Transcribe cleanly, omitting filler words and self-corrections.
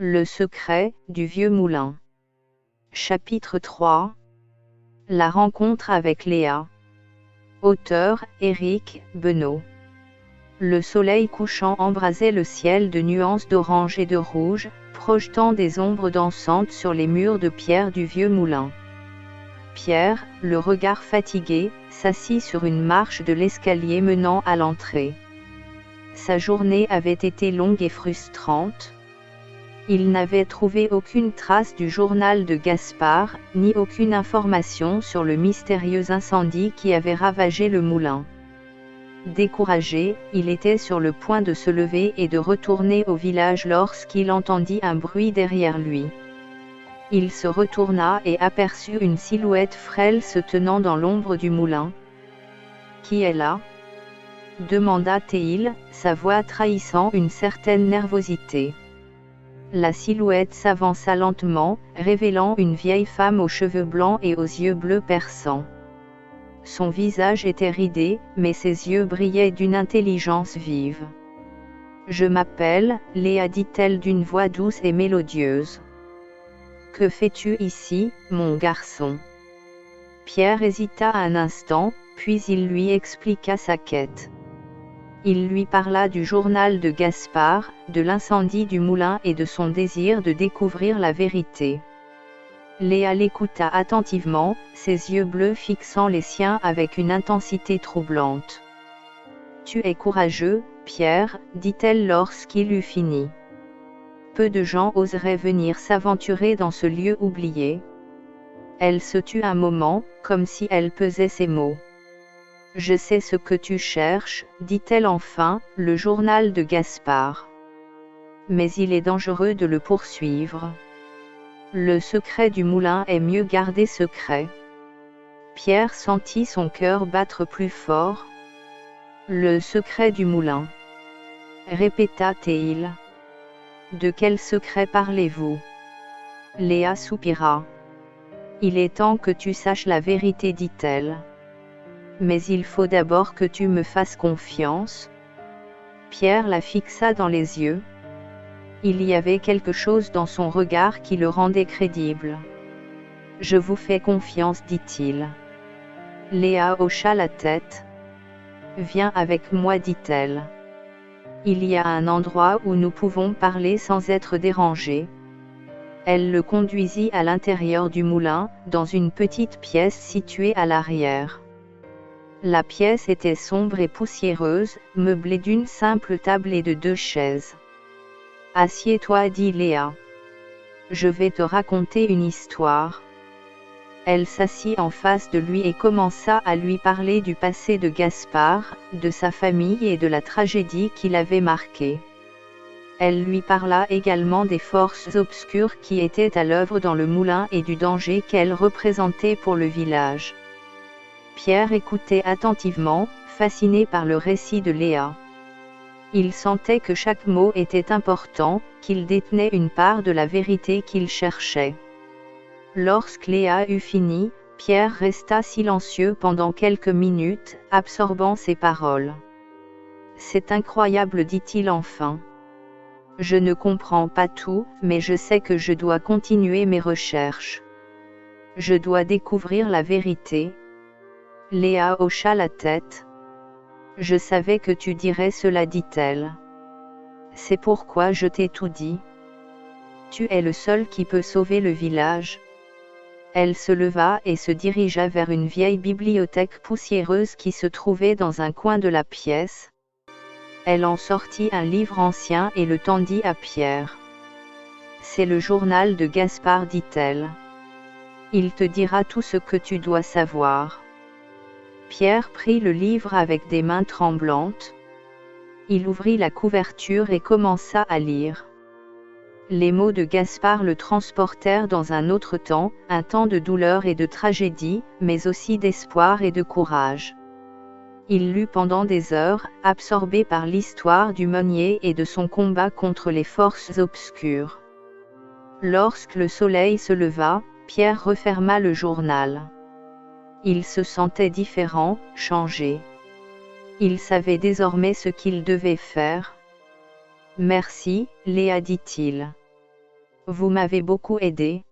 Le secret du vieux moulin. Chapitre 3. La rencontre avec Léa. Auteur, Éric Benoît. Le soleil couchant embrasait le ciel de nuances d'orange et de rouge, projetant des ombres dansantes sur les murs de pierre du vieux moulin. Pierre, le regard fatigué, s'assit sur une marche de l'escalier menant à l'entrée. Sa journée avait été longue et frustrante. Il n'avait trouvé aucune trace du journal de Gaspard, ni aucune information sur le mystérieux incendie qui avait ravagé le moulin. Découragé, il était sur le point de se lever et de retourner au village lorsqu'il entendit un bruit derrière lui. Il se retourna et aperçut une silhouette frêle se tenant dans l'ombre du moulin. « Qui est là ?» demanda Théil, sa voix trahissant une certaine nervosité. La silhouette s'avança lentement, révélant une vieille femme aux cheveux blancs et aux yeux bleus perçants. Son visage était ridé, mais ses yeux brillaient d'une intelligence vive. « Je m'appelle Léa, dit-elle d'une voix douce et mélodieuse. « Que fais-tu ici, mon garçon ?» Pierre hésita un instant, puis il lui expliqua sa quête. Il lui parla du journal de Gaspard, de l'incendie du moulin et de son désir de découvrir la vérité. Léa l'écouta attentivement, ses yeux bleus fixant les siens avec une intensité troublante. « Tu es courageux, Pierre, dit-elle lorsqu'il eut fini. Peu de gens oseraient venir s'aventurer dans ce lieu oublié. » Elle se tut un moment, comme si elle pesait ses mots. « Je sais ce que tu cherches, dit-elle enfin, le journal de Gaspard. Mais il est dangereux de le poursuivre. Le secret du moulin est mieux gardé secret. » Pierre sentit son cœur battre plus fort. « Le secret du moulin » répéta Théil. « De quel secret parlez-vous » Léa soupira. « Il est temps que tu saches la vérité, dit-elle. Mais il faut d'abord que tu me fasses confiance. » Pierre la fixa dans les yeux. Il y avait quelque chose dans son regard qui le rendait crédible. « Je vous fais confiance, dit-il. » Léa hocha la tête. « Viens avec moi, dit-elle. Il y a un endroit où nous pouvons parler sans être dérangés. » Elle le conduisit à l'intérieur du moulin, dans une petite pièce située à l'arrière. La pièce était sombre et poussiéreuse, meublée d'une simple table et de 2 chaises. « Assieds-toi, dit Léa. Je vais te raconter une histoire. » Elle s'assit en face de lui et commença à lui parler du passé de Gaspard, de sa famille et de la tragédie qui l'avait marqué. Elle lui parla également des forces obscures qui étaient à l'œuvre dans le moulin et du danger qu'elles représentaient pour le village. Pierre écoutait attentivement, fasciné par le récit de Léa. Il sentait que chaque mot était important, qu'il détenait une part de la vérité qu'il cherchait. Lorsque Léa eut fini, Pierre resta silencieux pendant quelques minutes, absorbant ses paroles. « C'est incroyable, dit-il enfin. Je ne comprends pas tout, mais je sais que je dois continuer mes recherches. Je dois découvrir la vérité. » Léa hocha la tête. « Je savais que tu dirais cela, dit-elle. C'est pourquoi je t'ai tout dit. Tu es le seul qui peut sauver le village. » Elle se leva et se dirigea vers une vieille bibliothèque poussiéreuse qui se trouvait dans un coin de la pièce. Elle en sortit un livre ancien et le tendit à Pierre. « C'est le journal de Gaspard, dit-elle. Il te dira tout ce que tu dois savoir. » Pierre prit le livre avec des mains tremblantes. Il ouvrit la couverture et commença à lire. Les mots de Gaspard le transportèrent dans un autre temps, un temps de douleur et de tragédie, mais aussi d'espoir et de courage. Il lut pendant des heures, absorbé par l'histoire du meunier et de son combat contre les forces obscures. Lorsque le soleil se leva, Pierre referma le journal. Il se sentait différent, changé. Il savait désormais ce qu'il devait faire. « Merci, Léa, dit-il. Vous m'avez beaucoup aidé,